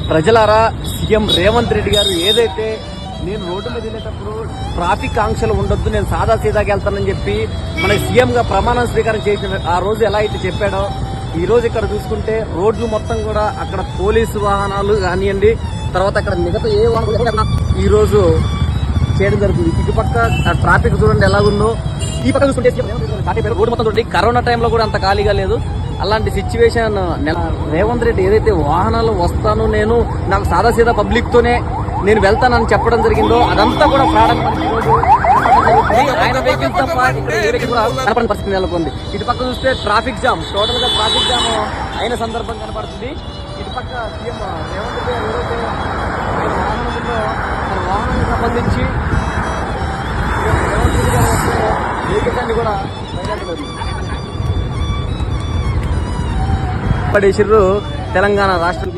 ప్రజలారా, సీఎం రేవంత్ రెడ్డి గారు ఏదైతే నేను రోడ్డు మీద వెళ్ళేటప్పుడు ట్రాఫిక్ ఆంక్షలు ఉండొద్దు, నేను సాదా సీదాకి వెళ్తానని చెప్పి మన సీఎం గా ప్రమాణ స్వీకారం చేసిన ఆ రోజు ఎలా అయితే చెప్పాడో, ఈ రోజు ఇక్కడ చూసుకుంటే రోడ్లు మొత్తం కూడా అక్కడ పోలీసు వాహనాలు కానివ్వండి, తర్వాత అక్కడ మిగతా ఏ వాహనాలు ఈ రోజు చేయడం జరుగుతుంది. ఇటుపక్క ట్రాఫిక్ చూడండి ఎలాగుందో, ఈ పక్క చూసుకుంటే రోడ్డు మొత్తం చూడండి. కరోనా టైంలో కూడా అంత ఖాళీగా లేదు. అలాంటి సిచ్యువేషన్ రేవంత్ రెడ్డి ఏదైతే వాహనాలు వస్తాను, నేను నాకు సాదా సీదా పబ్లిక్ తోనే నేను వెళ్తానని చెప్పడం జరిగిందో అదంతా కూడా ఆయన వెహికల్ తప్ప కనపడిన పరిస్థితి నెలకొంది. ఇటు పక్క చూస్తే ట్రాఫిక్ జామ్, టోటల్ గా ట్రాఫిక్ జామ్ అయిన సందర్భం కనపడుతుంది. ఇటు పక్క సీఎం రేవంత్ రెడ్డి గారు ఏదైతే ఆయన వాహనం ఉందో వాహనానికి సంబంధించి రేవంత్ రెడ్డి గారు వెహికల్స్ అన్ని కూడా పడేసిర్రు తెలంగాణ రాష్ట్రం.